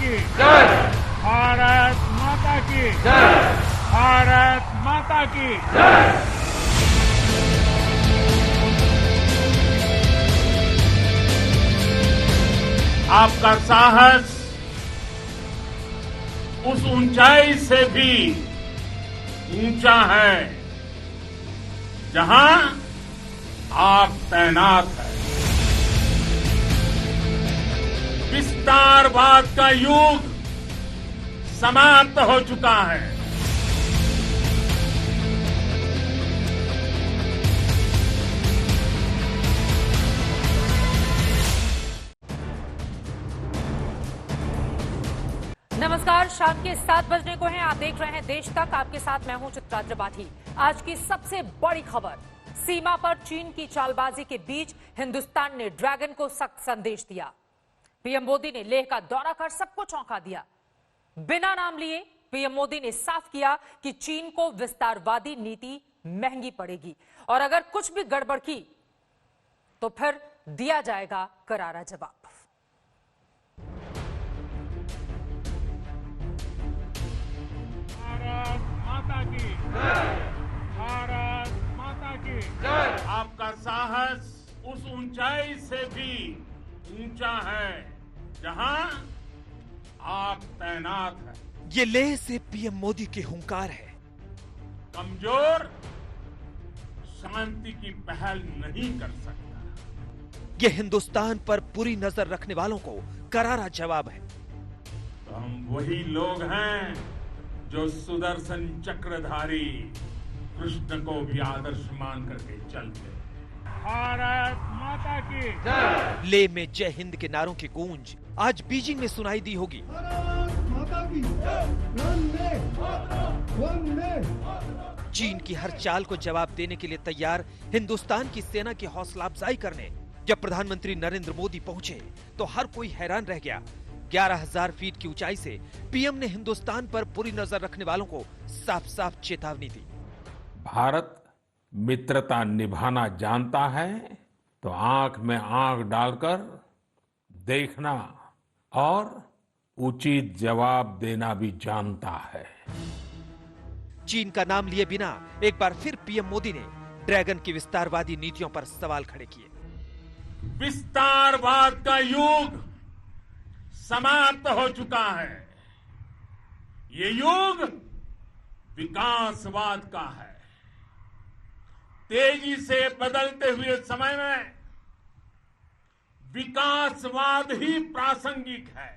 की जय। भारत माता की जय। भारत माता की जय। आपका साहस उस ऊंचाई से भी ऊंचा है जहां आप तैनात हैं। विस्तारवाद का युग समाप्त हो चुका है। नमस्कार, शाम के 7 बजने को हैं। आप देख रहे हैं देश तक। आपके साथ मैं हूं चित्रा त्रिपाठी। आज की सबसे बड़ी खबर, सीमा पर चीन की चालबाजी के बीच हिंदुस्तान ने ड्रैगन को सख्त संदेश दिया। पीएम मोदी ने लेह का दौरा कर सबको चौंका दिया। बिना नाम लिए पीएम मोदी ने साफ किया कि चीन को विस्तारवादी नीति महंगी पड़ेगी और अगर कुछ भी गड़बड़ की तो फिर दिया जाएगा करारा जवाब। भारत माता की जय। भारत माता की जय। आपका साहस उस ऊंचाई से भी ऊंचा है जहां आप तैनात हैं। ये लेह से पीएम मोदी के हुंकार है। कमजोर शांति की पहल नहीं कर सकता। ये हिंदुस्तान पर बुरी नजर रखने वालों को करारा जवाब है। तो हम वही लोग हैं जो सुदर्शन चक्रधारी कृष्ण को भी आदर्श मान करके चलते। भारत माता की जय। लेह में जय हिंद के नारों की गूंज आज बीजिंग में सुनाई दी होगी। माता की चीन की हर चाल को जवाब देने के लिए तैयार हिंदुस्तान की सेना की हौसला अफजाई करने जब प्रधानमंत्री नरेंद्र मोदी पहुंचे तो हर कोई हैरान रह गया। 11,000 फीट की ऊंचाई से पीएम ने हिंदुस्तान पर बुरी नजर रखने वालों को साफ साफ चेतावनी दी। भारत मित्रता निभाना जानता है तो आंख में आंख डालकर देखना और उचित जवाब देना भी जानता है। चीन का नाम लिए बिना एक बार फिर पीएम मोदी ने ड्रैगन की विस्तारवादी नीतियों पर सवाल खड़े किए। विस्तारवाद का युग समाप्त हो चुका है। ये युग विकासवाद का है। तेजी से बदलते हुए समय में विकासवाद ही प्रासंगिक है।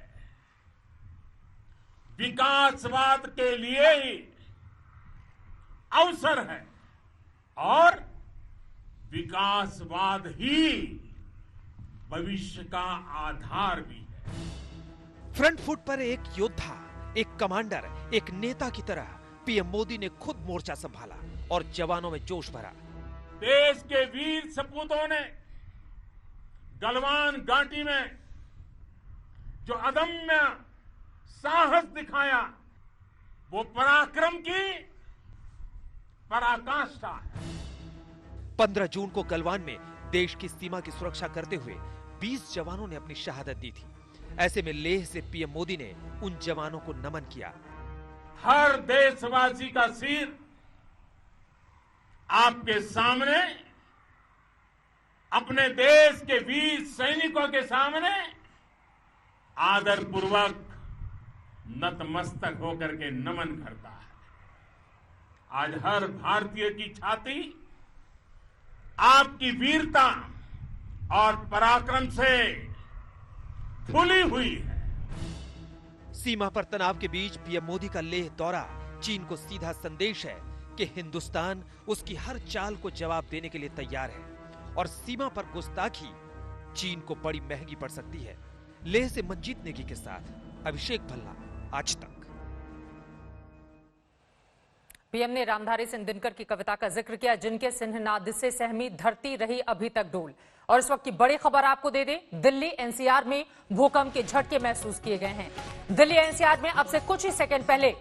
विकासवाद के लिए ही अवसर है और विकासवाद ही भविष्य का आधार भी है। फ्रंट फुट पर एक योद्धा, एक कमांडर, एक नेता की तरह पीएम मोदी ने खुद मोर्चा संभाला और जवानों में जोश भरा। देश के वीर सपूतों ने गलवान घाटी में जो अदम्य साहस दिखाया वो पराक्रम की पराकाष्ठा है। 15 जून को गलवान में देश की सीमा की सुरक्षा करते हुए 20 जवानों ने अपनी शहादत दी थी। ऐसे में लेह से पीएम मोदी ने उन जवानों को नमन किया। हर देशवासी का सिर आपके सामने, अपने देश के वीर सैनिकों के सामने आदरपूर्वक नतमस्तक होकर के नमन करता है। आज हर भारतीय की छाती आपकी वीरता और पराक्रम से फूली हुई है। सीमा पर तनाव के बीच पीएम मोदी का लेह दौरा चीन को सीधा संदेश है कि हिंदुस्तान उसकी हर चाल को जवाब देने के लिए तैयार है और सीमा पर गुस्ताखी चीन को बड़ी महंगी पड़ सकती है। लेह से मंजीत नेगी के साथ अभिषेक भल्ला, आज तक। पीएम ने रामधारी सिंह दिनकर की कविता का जिक्र किया, जिनके सिंहनाद से सहमी धरती रही अभी तक डोल। और इस वक्त की बड़ी खबर आपको दे दें, दिल्ली एनसीआर में भूकंप के झटके महसूस किए गए हैं। दिल्ली एनसीआर में अब से कुछ ही सेकंड पहले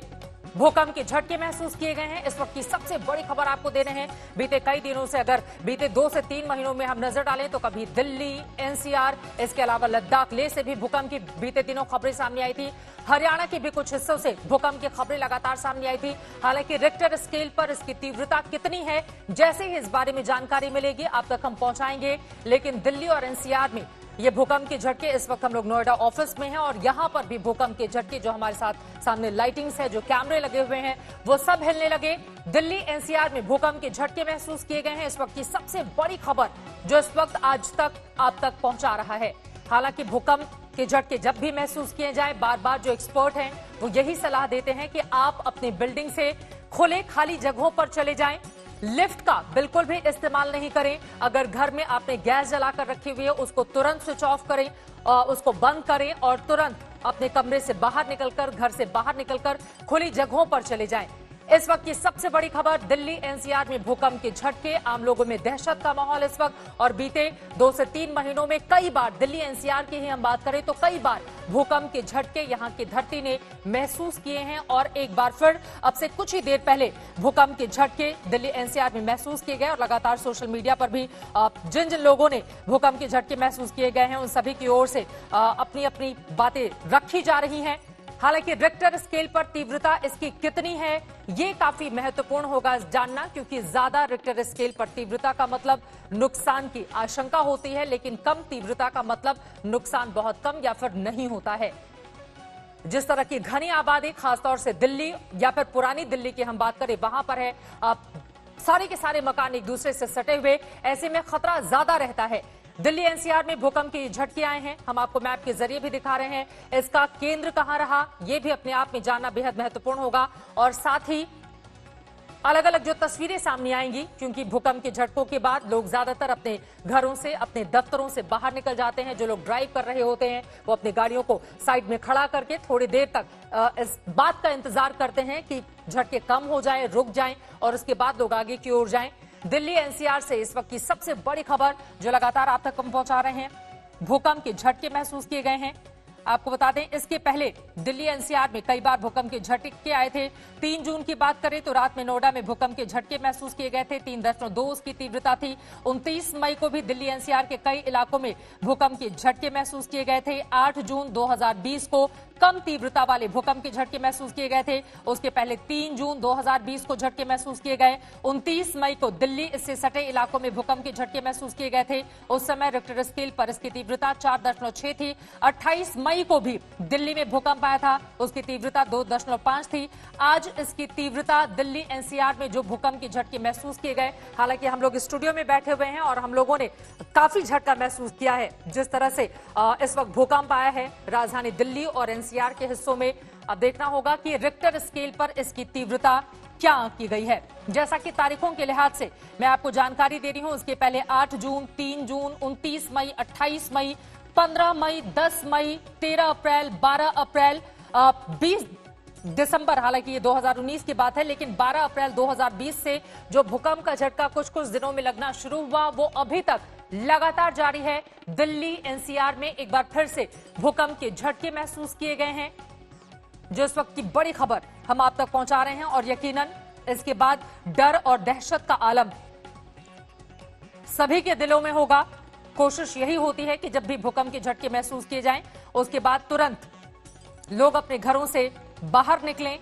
भूकंप के झटके महसूस किए गए हैं। इस वक्त की सबसे बड़ी खबर आपको दे रहे हैं। बीते कई दिनों से, अगर बीते 2 से 3 महीनों में हम नजर डालें तो कभी दिल्ली, एनसीआर, इसके अलावा लद्दाख, लेह से भी भूकंप की बीते दिनों खबरें सामने आई थी। हरियाणा के भी कुछ हिस्सों से भूकंप की खबरें लगातार सामने आई थी। हालांकि रिक्टर स्केल पर इसकी तीव्रता कितनी है, जैसे ही इस बारे में जानकारी मिलेगी आप तक हम पहुंचाएंगे। लेकिन दिल्ली और एनसीआर में ये भूकंप के झटके, इस वक्त हम लोग नोएडा ऑफिस में हैं और यहां पर भी भूकंप के झटके, जो हमारे साथ सामने लाइटिंग्स है, जो कैमरे लगे हुए हैं, वो सब हिलने लगे। दिल्ली, एनसीआर में भूकंप के झटके महसूस किए गए हैं। इस वक्त की सबसे बड़ी खबर जो इस वक्त आज तक आप तक पहुंचा रहा है। हालांकि भूकंप के झटके जब भी महसूस किए जाए, बार बार जो एक्सपर्ट हैं वो यही सलाह देते हैं कि आप अपनी बिल्डिंग से खुले खाली जगहों पर चले जाएं। लिफ्ट का बिल्कुल भी इस्तेमाल नहीं करें। अगर घर में आपने गैस जलाकर रखी हुई है, उसको तुरंत स्विच ऑफ करें, उसको बंद करें और तुरंत अपने कमरे से बाहर निकलकर, घर से बाहर निकलकर खुली जगहों पर चले जाएं। इस वक्त की सबसे बड़ी खबर, दिल्ली, एनसीआर में भूकंप के झटके, आम लोगों में दहशत का माहौल इस वक्त। और बीते 2 से 3 महीनों में कई बार, दिल्ली एनसीआर की ही हम बात करें तो कई बार भूकंप के झटके यहां की धरती ने महसूस किए हैं। और एक बार फिर अब से कुछ ही देर पहले भूकंप के झटके दिल्ली एनसीआर में महसूस किए गए और लगातार सोशल मीडिया पर भी जिन जिन लोगों ने भूकंप के झटके महसूस किए गए हैं उन सभी की ओर से अपनी अपनी बातें रखी जा रही हैं। हालांकि रिक्टर स्केल पर तीव्रता इसकी कितनी है, ये काफी महत्वपूर्ण होगा जानना, क्योंकि ज्यादा रिक्टर स्केल पर तीव्रता का मतलब नुकसान की आशंका होती है, लेकिन कम तीव्रता का मतलब नुकसान बहुत कम या फिर नहीं होता है। जिस तरह की घनी आबादी, खासतौर से दिल्ली या फिर पुरानी दिल्ली की हम बात करें, वहां पर है सारे के सारे मकान एक दूसरे से सटे हुए, ऐसे में खतरा ज्यादा रहता है। दिल्ली एनसीआर में भूकंप के झटके आए हैं, हम आपको मैप के जरिए भी दिखा रहे हैं। इसका केंद्र कहां रहा, यह भी अपने आप में जानना बेहद महत्वपूर्ण होगा। और साथ ही अलग अलग जो तस्वीरें सामने आएंगी, क्योंकि भूकंप के झटकों के बाद लोग ज्यादातर अपने घरों से, अपने दफ्तरों से बाहर निकल जाते हैं। जो लोग ड्राइव कर रहे होते हैं वो अपनी गाड़ियों को साइड में खड़ा करके थोड़ी देर तक इस बात का इंतजार करते हैं कि झटके कम हो जाए, रुक जाएं और उसके बाद लोग आगे की ओर जाएं। दिल्ली एनसीआर से इस वक्त की सबसे बड़ी खबर जो लगातार आप तक हम पहुंचा रहे हैं, भूकंप के झटके महसूस किए गए हैं। आपको बता दें, इसके पहले दिल्ली एनसीआर में कई बार भूकंप के झटके आए थे। 3 जून की बात करें तो रात में नोएडा में भूकंप के झटके महसूस किए गए थे, 3.2 उसकी तीव्रता थी। 29 मई को भी दिल्ली एनसीआर के कई इलाकों में भूकंप के झटके महसूस किए गए थे। 8 जून 2020 को कम तीव्रता वाले भूकंप के झटके महसूस किए गए थे। उसके पहले 3 जून 2020 को झटके महसूस किए गए। 29 मई को दिल्ली, इससे सटे इलाकों में भूकंप के झटके महसूस किए गए थे। उस समय रिक्टर स्केल पर इसकी तीव्रता 4.6 थी। 28 मई को भी दिल्ली में भूकंप आया था, उसकी तीव्रता 2.5 थी। आज इसकी तीव्रता दिल्ली एनसीआर में जो भूकंप के झटके महसूस किए गए, हालांकि हम लोग स्टूडियो में बैठे हुए हैं और हम लोगों ने काफी झटका महसूस किया है जिस तरह से इस वक्त भूकंप आया है राजधानी दिल्ली और एनसीआर के हिस्सों में। अब देखना होगा कि रिक्टर स्केल पर इसकी तीव्रता क्या की गई है। जैसा कि तारीखों के लिहाज से मैं आपको जानकारी दे रही हूं, उसके पहले 8 जून, 3 जून, 29 मई, 28 मई, 15 मई, 10 मई, 13 अप्रैल, 12 अप्रैल, 20 दिसंबर, हालांकि ये 2019 की बात है, लेकिन 12 अप्रैल 2020 से जो भूकंप का झटका कुछ कुछ दिनों में लगना शुरू हुआ, वो अभी तक लगातार जारी है। दिल्ली एनसीआर में एक बार फिर से भूकंप के झटके महसूस किए गए हैं, जो इस वक्त की बड़ी खबर हम आप तक पहुंचा रहे हैं। और यकीनन इसके बाद डर और दहशत का आलम सभी के दिलों में होगा। कोशिश यही होती है कि जब भी भूकंप के झटके महसूस किए जाएं, उसके बाद तुरंत लोग अपने घरों से बाहर निकलें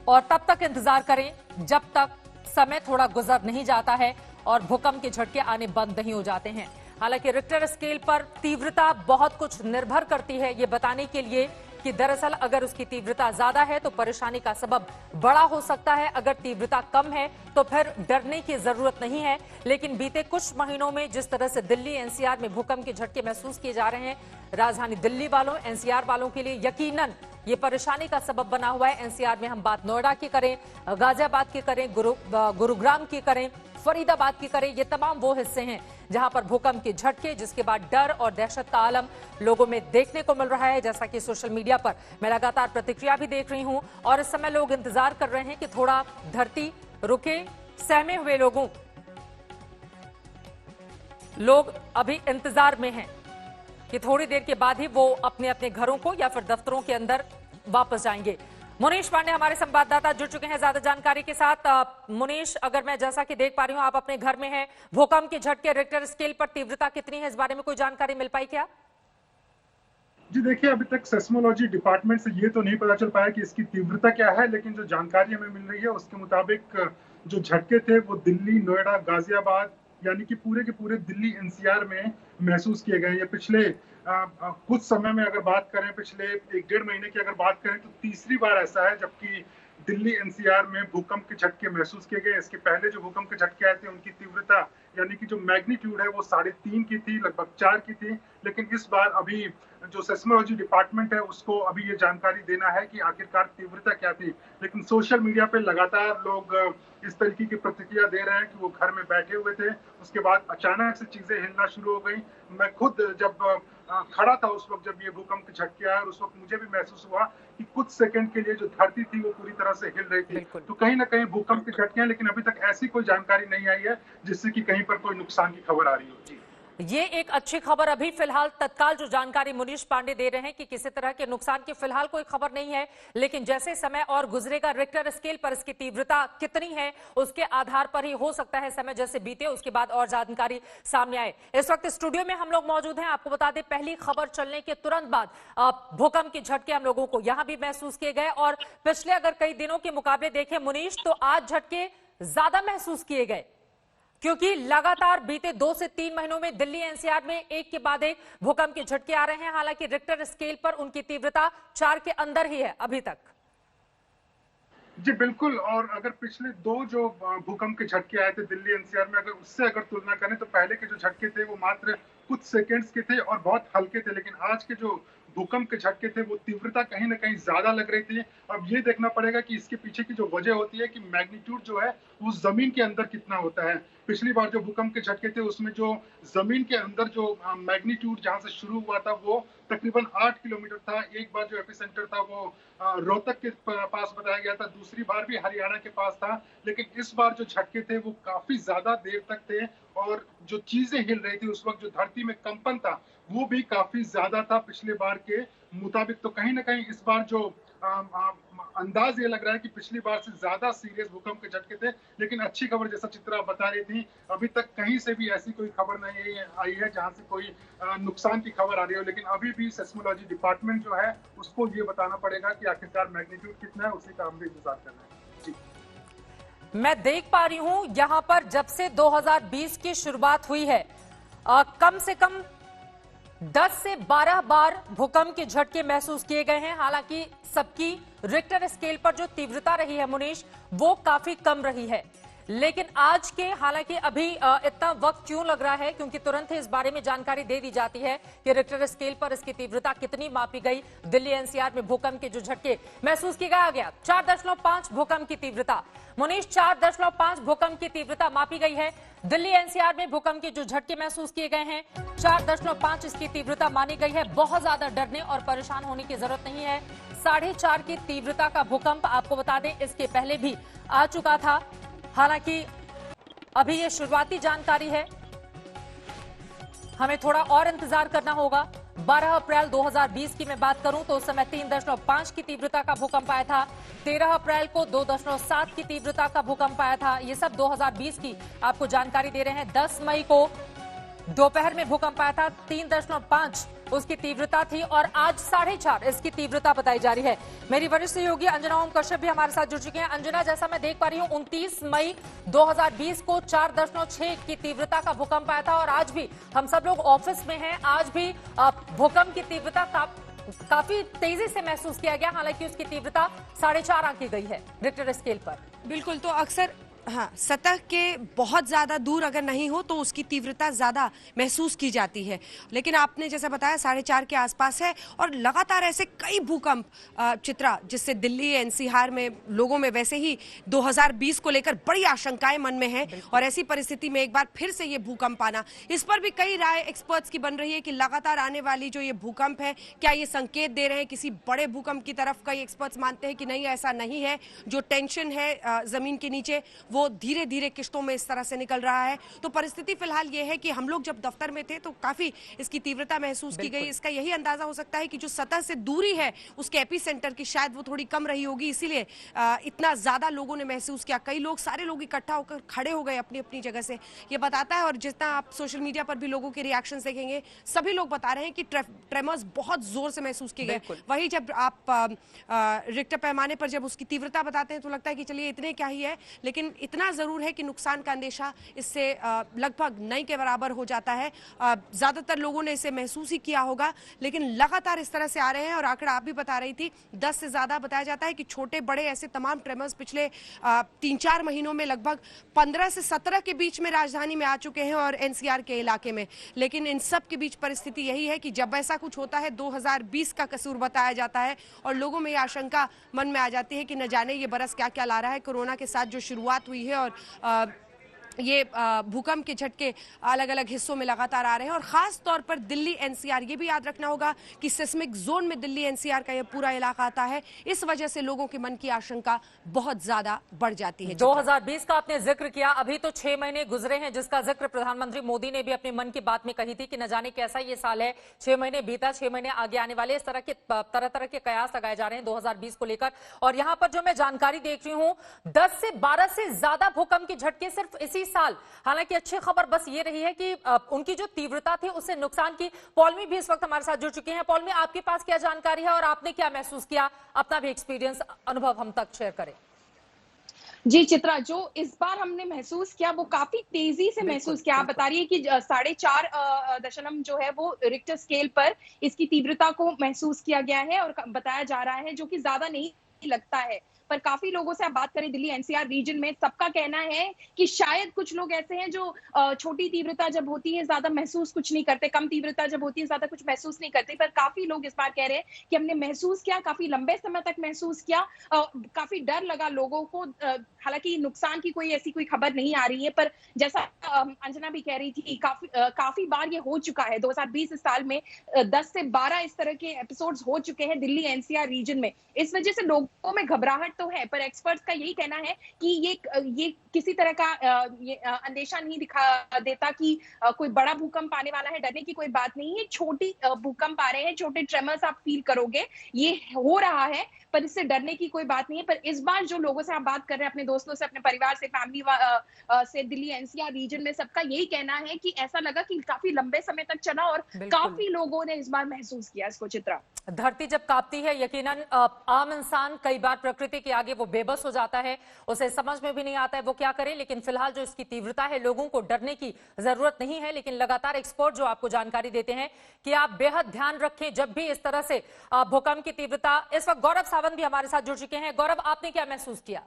और तब तक इंतजार करें जब तक समय थोड़ा गुजर नहीं जाता है और भूकंप के झटके आने बंद नहीं हो जाते हैं। हालांकि रिक्टर स्केल पर तीव्रता बहुत कुछ निर्भर करती है ये बताने के लिए कि दरअसल अगर उसकी तीव्रता ज्यादा है तो परेशानी का सबब बड़ा हो सकता है, अगर तीव्रता कम है तो फिर डरने की जरूरत नहीं है। लेकिन बीते कुछ महीनों में जिस तरह से दिल्ली एनसीआर में भूकंप के झटके महसूस किए जा रहे हैं, राजधानी दिल्ली वालों, एनसीआर वालों के लिए यकीनन ये परेशानी का सबब बना हुआ है। एनसीआर में हम बात नोएडा की करें, गाजियाबाद की करें, गुरुग्राम की करें, फरीदाबाद की करें, ये तमाम वो हिस्से हैं जहां पर भूकंप के झटके, जिसके बाद डर और दहशत का आलम लोगों में देखने को मिल रहा है। जैसा कि सोशल मीडिया पर मैं लगातार प्रतिक्रिया भी देख रही हूं और इस समय लोग इंतजार कर रहे हैं कि थोड़ा धरती रुके। सहमे हुए लोग अभी इंतजार में हैं कि थोड़ी देर के बाद ही वो अपने अपने घरों को या फिर दफ्तरों के अंदर वापस जाएंगे। मुनीश पांडे हमारे संवाददाता जुड़ चुके हैं ज्यादा जानकारी के साथ। मुनीश, अगर मैं जैसा कि देख पा रही हूं आप अपने घर में हैं, भूकंप के झटके रिक्टर स्केल पर तीव्रता कितनी है, इस बारे में कोई जानकारी मिल पाई क्या? जी देखिए, अभी तक सेस्मोलॉजी डिपार्टमेंट से ये तो नहीं पता चल पाया कि इसकी तीव्रता क्या है, लेकिन जो जानकारी हमें मिल रही है उसके मुताबिक जो झटके थे वो दिल्ली, नोएडा, गाजियाबाद यानी कि पूरे के पूरे दिल्ली एनसीआर में महसूस किए गए। ये पिछले कुछ समय में अगर बात करें, पिछले 1-1.5 महीने की अगर बात करें तो तीसरी बार ऐसा है जबकि दिल्ली एनसीआर में भूकंप के झटके महसूस किए गए। इसके पहले जो भूकंप के झटके आए थे उनकी तीव्रता यानी कि जो मैग्नीट्यूड है वो 3.5 की थी, लगभग 4 की थी। लेकिन इस बार अभी जो सेस्मोलॉजी डिपार्टमेंट है उसको अभी ये जानकारी देना है कि आखिरकार तीव्रता क्या थी। लेकिन सोशल मीडिया पे लगातार लोग इस तरीके की प्रतिक्रिया दे रहे हैं कि वो घर में बैठे हुए थे, उसके बाद अचानक से चीजें हिलना शुरू हो गई। मैं खुद जब खड़ा था उस वक्त जब ये भूकंप के झटके आए, और उस वक्त मुझे भी महसूस हुआ कि कुछ सेकंड के लिए जो धरती थी वो पूरी तरह से हिल रही थी। तो कहीं ना कहीं भूकंप के झटके हैं, लेकिन अभी तक ऐसी कोई जानकारी नहीं आई है जिससे कि कहीं पर कोई नुकसान की खबर आ रही हो। जी, ये एक अच्छी खबर। अभी फिलहाल तत्काल जो जानकारी मुनीश पांडे दे रहे हैं कि किसी तरह के नुकसान की फिलहाल कोई खबर नहीं है, लेकिन जैसे समय और गुजरेगा रिक्टर स्केल पर इसकी तीव्रता कितनी है उसके आधार पर ही हो सकता है समय जैसे बीते उसके बाद और जानकारी सामने आए। इस वक्त स्टूडियो में हम लोग मौजूद हैं। आपको बता दें, पहली खबर चलने के तुरंत बाद भूकंप के झटके हम लोगों को यहां भी महसूस किए गए, और पिछले अगर कई दिनों के मुकाबले देखें मुनीश, तो आज झटके ज्यादा महसूस किए गए, क्योंकि लगातार बीते 2 से 3 महीनों में दिल्ली एनसीआर में एक के बाद एक भूकंप के झटके आ रहे हैं। हालांकि रिक्टर स्केल पर उनकी तीव्रता 4 के अंदर ही है अभी तक। जी बिल्कुल, और अगर पिछले 2 जो भूकंप के झटके आए थे दिल्ली एनसीआर में, अगर उससे तुलना करें तो पहले के जो झटके थे वो मात्र कुछ सेकंड्स के थे और बहुत हल्के थे, लेकिन आज के जो भूकंप के झटके थे वो तीव्रता कहीं ना कहीं ज्यादा लग रही थी। अब ये देखना पड़ेगा कि इसके पीछे की जो वजह होती है कि मैग्नीट्यूड जो है वो जमीन के अंदर कितना होता है। पिछली बार जो भूकंप के झटके थे उसमें जो जमीन के अंदर जो मैग्नीट्यूड जहां से शुरू हुआ था वो तकरीबन 8 किलोमीटर था। एक बार जो एपिसेंटर था वो रोहतक के पास बताया गया था, दूसरी बार भी हरियाणा के पास था। लेकिन इस बार जो झटके थे वो काफी ज्यादा देर तक थे, और जो चीजें हिल रही थी उस वक्त जो धरती में कंपन था वो भी काफी ज्यादा था पिछले बार के मुताबिक। तो कहीं ना कहीं इस बार जो अंदाज ये लग रहा है कि पिछली बार से ज्यादा सीरियस भूकंप के झटके थे। लेकिन अच्छी खबर, जैसा चित्रा बता रही थी, अभी तक कहीं से भी ऐसी कोई खबर नहीं आई है जहां से कोई नुकसान की खबर आ रही हो। लेकिन अभी भी सेस्मोलॉजी डिपार्टमेंट जो है उसको ये बताना पड़ेगा कि आखिरकार मैग्नीट्यूड कितना है, उसी का हम भी इंतजार कर रहे हैं। जी, मैं देख पा रही हूं यहां पर जब से 2020 की शुरुआत हुई है कम से कम 10 से 12 बार भूकंप के झटके महसूस किए गए हैं। हालांकि सबकी रिक्टर स्केल पर जो तीव्रता रही है मुनीश वो काफी कम रही है, लेकिन आज के हालांकि अभी इतना वक्त क्यों लग रहा है, क्योंकि तुरंत ही इस बारे में जानकारी दे दी जाती है कि रिक्टर स्केल पर इसकी तीव्रता कितनी मापी गई। दिल्ली एनसीआर में भूकंप के जो झटके महसूस किया गया 4.5 भूकंप की तीव्रता मुनीश 4.5 भूकंप की तीव्रता मापी गई है। दिल्ली एनसीआर में भूकंप के जो झटके महसूस किए गए हैं 4.5 इसकी तीव्रता मानी गई है। बहुत ज्यादा डरने और परेशान होने की जरूरत नहीं है। 4.5 की तीव्रता का भूकंप आपको बता दें इसके पहले भी आ चुका था। हालांकि अभी ये शुरुआती जानकारी है, हमें थोड़ा और इंतजार करना होगा। 12 अप्रैल 2020 की मैं बात करूं तो उस समय 3.5 की तीव्रता का भूकंप आया था। 13 अप्रैल को 2.7 की तीव्रता का भूकंप आया था। ये सब 2020 की आपको जानकारी दे रहे हैं। 10 मई को दोपहर में भूकंप आया था, 3.5 उसकी तीव्रता थी, और आज 4.5 इसकी तीव्रता बताई जा रही है। मेरी वरिष्ठ सहयोगी अंजना ओम कश्यप भी हमारे साथ जुड़ चुके हैं। अंजना, जैसा मैं देख पा रही हूं 29 मई 2020 को 4.6 की तीव्रता का भूकंप आया था, और आज भी हम सब लोग ऑफिस में हैं। आज भी भूकंप की तीव्रता काफी तेजी से महसूस किया गया, हालांकि उसकी तीव्रता 4.5 आंकी गई है रिक्टर स्केल पर। बिल्कुल, तो अक्सर हाँ, सतह के बहुत ज्यादा दूर अगर नहीं हो तो उसकी तीव्रता ज्यादा महसूस की जाती है, लेकिन आपने जैसा बताया 4.5 के आसपास है। और लगातार ऐसे कई भूकंप चित्रा, जिससे दिल्ली एनसीआर में लोगों में वैसे ही 2020 को लेकर बड़ी आशंकाएं मन में है, और ऐसी परिस्थिति में एक बार फिर से ये भूकंप आना, इस पर भी कई राय एक्सपर्ट्स की बन रही है कि लगातार आने वाली जो ये भूकंप है क्या ये संकेत दे रहे हैं किसी बड़े भूकंप की तरफ। कई एक्सपर्ट्स मानते हैं कि नहीं, ऐसा नहीं है। जो टेंशन है जमीन के नीचे वो धीरे धीरे किश्तों में इस तरह से निकल रहा है। तो परिस्थिति फिलहाल ये है कि हम लोग जब दफ्तर में थे तो काफी इसकी तीव्रता महसूस की गई। इसका यही अंदाजा हो सकता है कि जो सतह से दूरी है उसके एपी सेंटर की शायद वो थोड़ी कम रही होगी, इसीलिए इतना ज्यादा लोगों ने महसूस किया। कई लोग, सारे लोग इकट्ठा होकर खड़े हो गए अपनी अपनी जगह से, ये बताता है। और जितना आप सोशल मीडिया पर भी लोगों के रिएक्शन देखेंगे, सभी लोग बता रहे हैं कि ट्रेमर्स बहुत जोर से महसूस किए गए। वही जब आप रिक्टर पैमाने पर जब उसकी तीव्रता बताते हैं तो लगता है कि चलिए इतने क्या ही है, लेकिन इतना जरूर है कि नुकसान का अंदेशा इससे लगभग नहीं के बराबर हो जाता है। ज्यादातर लोगों ने इसे महसूस ही किया होगा, लेकिन लगातार इस तरह से आ रहे हैं। और आंकड़ा आप भी बता रही थी, 10 से ज्यादा बताया जाता है कि छोटे बड़े ऐसे तमाम ट्रेमर्स पिछले 3-4 महीनों में लगभग 15 से 17 के बीच में राजधानी में आ चुके हैं और एनसीआर के इलाके में। लेकिन इन सब के बीच परिस्थिति यही है कि जब ऐसा कुछ होता है 2020 का कसूर बताया जाता है और लोगों में ये आशंका मन में आ जाती है कि न जाने ये बरस क्या क्या ला रहा है। कोरोना के साथ जो शुरुआत हुई है और ये भूकंप के झटके अलग अलग हिस्सों में लगातार आ रहे हैं और खास तौर पर दिल्ली एनसीआर, ये भी याद रखना होगा कि सिस्मिक जोन में दिल्ली एनसीआर का ये पूरा इलाका आता है। इस वजह से लोगों के मन की आशंका बहुत ज्यादा बढ़ जाती है। 2020 का आपने जिक्र किया, अभी तो 6 महीने गुजरे हैं जिसका जिक्र प्रधानमंत्री मोदी ने भी अपने मन की बात में कही थी कि न जाने कैसा ये साल है। 6 महीने बीता, 6 महीने आगे आने वाले, इस तरह के तरह के कयास लगाए जा रहे हैं 2020 को लेकर। और यहाँ पर जो मैं जानकारी देख रही हूँ, 10 से 12 से ज्यादा भूकंप के झटके सिर्फ इसी साल। हालांकि अच्छी खबर बस ये रही है कि उनकी जो तीव्रता थी उससे नुकसान की। पौलमी भी इस वक्त हमारे साथ जुड़ चुके हैं। पौलमी, आपके पास क्या जानकारी है और आपने क्या महसूस किया? अपना भी एक्सपीरियंस, अनुभव हम तक शेयर करें। जी चित्रा, जो इस बार हमने महसूस किया वो काफी तेजी से महसूस किया। आप बता रही है कि 4.5 दशमलव जो है वो रिक्टर स्केल पर इसकी तीव्रता को महसूस किया गया है और बताया जा रहा है, जो कि ज्यादा नहीं लगता है। पर काफी लोगों से आप बात करें दिल्ली एनसीआर रीजन में, सबका कहना है कि शायद कुछ लोग ऐसे हैं जो छोटी तीव्रता जब होती है ज्यादा महसूस कुछ नहीं करते, कम तीव्रता जब होती है ज्यादा कुछ महसूस नहीं करते। पर काफी लोग इस बार कह रहे हैं कि हमने महसूस किया, काफी लंबे समय तक महसूस किया, काफी डर लगा लोगों को। हालांकि नुकसान की कोई ऐसी कोई खबर नहीं आ रही है, पर जैसा अंजना भी कह रही थी, काफी बार ये हो चुका है। 2020 साल में 10 से 12 इस तरह के एपिसोड्स हो चुके हैं दिल्ली एनसीआर रीजन में। इस वजह से लोगों में घबराहट तो है, पर एक्सपर्ट्स का यही कहना है कि ये किसी तरह का अंदेशा नहीं दिखा देता कि कोई बड़ा भूकंप आने वाला है। डरने की कोई बात नहीं है, छोटी भूकंप आ रहे हैं, छोटे ट्रेमर्स आप फील करोगे, ये हो रहा है, पर इससे डरने की कोई बात नहीं है। पर इस बार जो लोगों से आप बात कर रहे हैं, अपने दोस्तों से, अपने परिवार से, फैमिली से दिल्ली एनसीआर रीजन में, सबका यही कहना है कि ऐसा लगा कि काफी लंबे समय तक चला और काफी लोगों ने इस बार महसूस किया इसको। चित्रा, धरती जब कांपती है, यकीनन आम इंसान कई बार प्रकृति के आगे वो बेबस हो जाता है, उसे समझ में भी नहीं आता है वो क्या करे। लेकिन फिलहाल जो इसकी तीव्रता है, लोगों को डरने की जरूरत नहीं है। लेकिन लगातार एक्सपर्ट जो आपको जानकारी देते हैं कि आप बेहद ध्यान रखें जब भी इस तरह से भूकंप की तीव्रता। इस वक्त गौरव सावंत भी हमारे साथ जुड़ चुके हैं। गौरव, आपने क्या महसूस किया?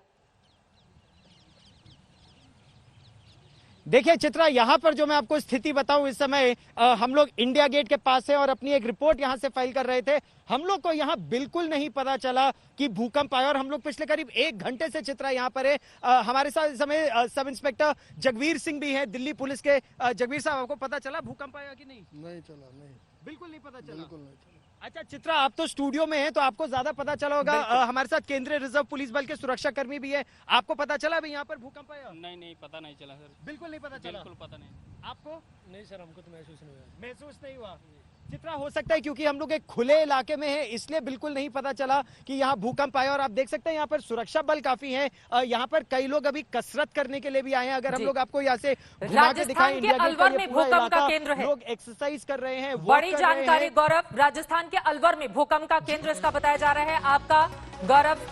देखिए चित्रा, यहाँ पर जो मैं आपको स्थिति बताऊं, इस समय हम लोग इंडिया गेट के पास है और अपनी एक रिपोर्ट यहाँ से फाइल कर रहे थे। हम लोग को यहाँ बिल्कुल नहीं पता चला कि भूकंप आया और हम लोग पिछले करीब 1 घंटे से चित्रा यहाँ पर है। हमारे साथ इस समय सब इंस्पेक्टर जगवीर सिंह भी है दिल्ली पुलिस के। जगवीर साहब, आपको पता चला भूकंप आया कि नहीं? नहीं चला, नहीं, बिल्कुल नहीं पता चला। बिल्कुल नहीं चला। अच्छा चित्रा, आप तो स्टूडियो में हैं तो आपको ज्यादा पता चला होगा। हमारे साथ केंद्रीय रिजर्व पुलिस बल के सुरक्षा कर्मी भी है, आपको पता चला भाई यहाँ पर भूकंप आया? नहीं, पता नहीं चला सर, बिल्कुल नहीं पता चला। बिल्कुल पता नहीं। आपको? नहीं सर, हमको तो महसूस नहीं हुआ। महसूस नहीं हुआ। चित्रा, हो सकता है क्योंकि हम लोग एक खुले इलाके में है इसलिए बिल्कुल नहीं पता चला कि यहाँ भूकंप आया। और आप देख सकते हैं यहाँ पर सुरक्षा बल काफी है, यहाँ पर कई लोग अभी कसरत करने के लिए भी आए हैं। अगर हम लोग आपको यहाँ से घुमा के दिखाएं, इंडिया गेट का ये पूरा इलाका, लोग एक्सरसाइज कर रहे हैं, बड़ी जानकारी गौरव। राजस्थान के अलवर में भूकंप का केंद्र इसका बताया जा रहा है। आपका गौरव,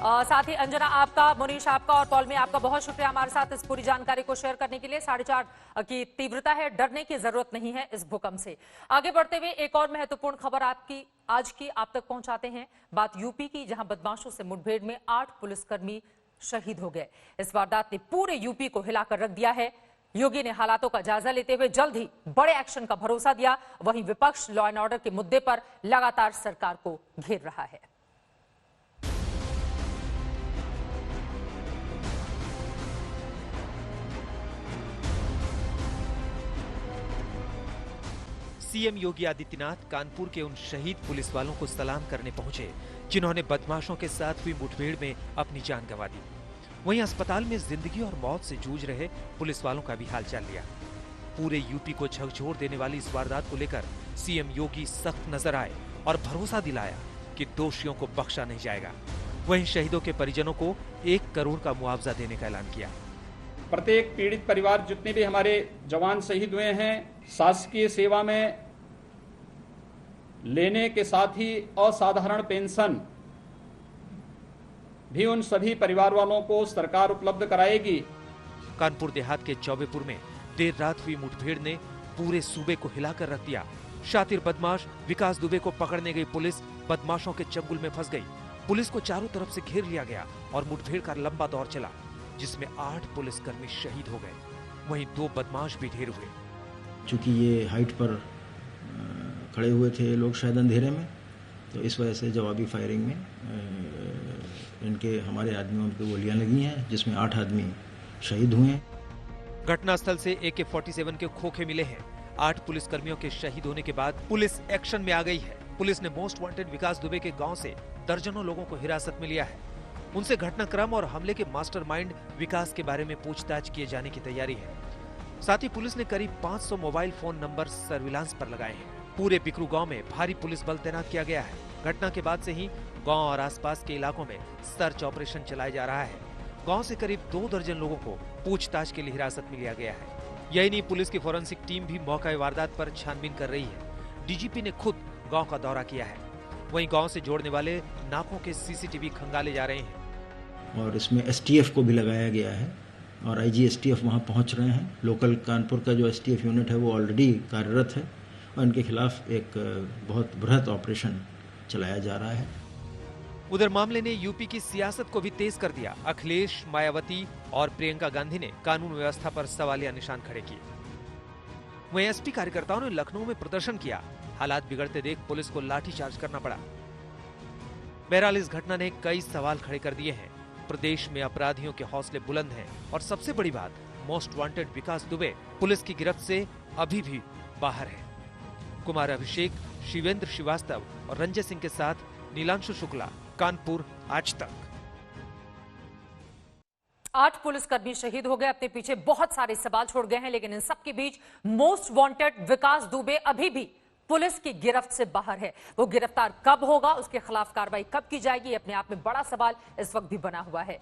साथ ही अंजना आपका, मुनीश आपका और पौलमी आपका बहुत शुक्रिया हमारे साथ इस पूरी जानकारी को शेयर करने के लिए। 4.5 की तीव्रता है, डरने की जरूरत नहीं है इस भूकंप से। आगे बढ़ते हुए एक और महत्वपूर्ण खबर आज की आप तक पहुंचाते हैं। बात यूपी की, जहां बदमाशों से मुठभेड़ में 8 पुलिसकर्मी शहीद हो गए। इस वारदात ने पूरे यूपी को हिलाकर रख दिया है। योगी ने हालातों का जायजा लेते हुए जल्द ही बड़े एक्शन का भरोसा दिया। वहीं विपक्ष लॉ एंड ऑर्डर के मुद्दे पर लगातार सरकार को घेर रहा है। सीएम योगी आदित्यनाथ कानपुर के उन शहीद पुलिस वालों को सलाम करने पहुंचे जिन्होंने बदमाशों के साथ हुई मुठभेड़ में अपनी जान गंवा दी। वहीं अस्पताल में जिंदगी और मौत से जूझ रहे पुलिस वालों का भी हालचाल लिया। पूरे यूपी को झकझोर देने वाली इस वारदात को लेकर सीएम योगी सख्त नजर आए और भरोसा दिलाया कि दोषियों को बख्शा नहीं जाएगा। वहीं शहीदों के परिजनों को 1 करोड़ का मुआवजा देने का ऐलान किया। प्रत्येक पीड़ित परिवार जितने भी हमारे जवान शहीद हुए हैं, शासकीय सेवा में लेने के साथ ही असाधारण पेंशन भी उन सभी परिवार वालों को सरकार उपलब्ध कराएगी। कानपुर देहात के चौबेपुर में देर रात हुई मुठभेड़ ने पूरे सूबे को हिलाकर रख दिया। शातिर बदमाश विकास दुबे को पकड़ने गई पुलिस बदमाशों के चंगुल में फंस गई। पुलिस को चारों तरफ से घेर लिया गया और मुठभेड़ का लंबा दौर चला, जिसमें 8 पुलिसकर्मी शहीद हो गए। वहीं 2 बदमाश भी ढेर हुए। चूंकि ये हाइट पर खड़े हुए थे लोग शायद अंधेरे में, तो इस वजह से जवाबी फायरिंग में हमारे आदमियों पे गोलियां लगी हैं, जिसमें 8 आदमी शहीद हुए हैं। घटनास्थल से AK-47 के खोखे मिले हैं। 8 पुलिसकर्मियों के शहीद होने के बाद पुलिस एक्शन में आ गई है। पुलिस ने मोस्ट वांटेड विकास दुबे के गांव से दर्जनों लोगों को हिरासत में लिया है। उनसे घटनाक्रम और हमले के मास्टरमाइंड विकास के बारे में पूछताछ किए जाने की तैयारी है। साथ ही पुलिस ने करीब 500 मोबाइल फोन नंबर सर्विलांस पर लगाए हैं। पूरे बिकरू गांव में भारी पुलिस बल तैनात किया गया है। घटना के बाद से ही गांव और आसपास के इलाकों में सर्च ऑपरेशन चलाया जा रहा है। गांव से करीब 2 दर्जन लोगों को पूछताछ के लिए हिरासत में लिया गया है। यही नहीं, पुलिस की फोरेंसिक टीम भी मौका वारदात पर छानबीन कर रही है। डीजीपी ने खुद गांव का दौरा किया है। वहीं गांव से जोड़ने वाले नाकों के CCTV खंगाले जा रहे हैं। और इसमें STF को भी लगाया गया है और IG STF वहां पहुंच रहे हैं। लोकल कानपुर का जो STF यूनिट है वो ऑलरेडी कार्यरत है और इनके खिलाफ एक बहुत बृहत ऑपरेशन चलाया जा रहा है। उधर मामले ने यूपी की सियासत को भी तेज कर दिया। अखिलेश, मायावती और प्रियंका गांधी ने कानून व्यवस्था पर सवालिया निशान खड़े किए। वहीं एसपी कार्यकर्ताओं ने लखनऊ में प्रदर्शन किया। हालात बिगड़ते देख पुलिस को लाठीचार्ज करना पड़ा। बहरहाल इस घटना ने कई सवाल खड़े कर दिए हैं। प्रदेश में अपराधियों के हौसले बुलंद हैं और सबसे बड़ी बात, मोस्ट वांटेड विकास दुबे पुलिस की गिरफ्त से अभी भी बाहर है। कुमार अभिषेक, शिवेंद्र श्रीवास्तव और रंजय सिंह के साथ नीलांशु शुक्ला, कानपुर आज तक। 8 पुलिसकर्मी शहीद हो गए, अपने पीछे बहुत सारे सवाल छोड़ गए हैं, लेकिन इन सबके बीच मोस्ट वांटेड विकास दुबे अभी भी पुलिस की गिरफ्त से बाहर है। वो गिरफ्तार कब होगा, उसके खिलाफ कार्रवाई कब की जाएगी, अपने आप में बड़ा सवाल इस वक्त भी बना हुआ है।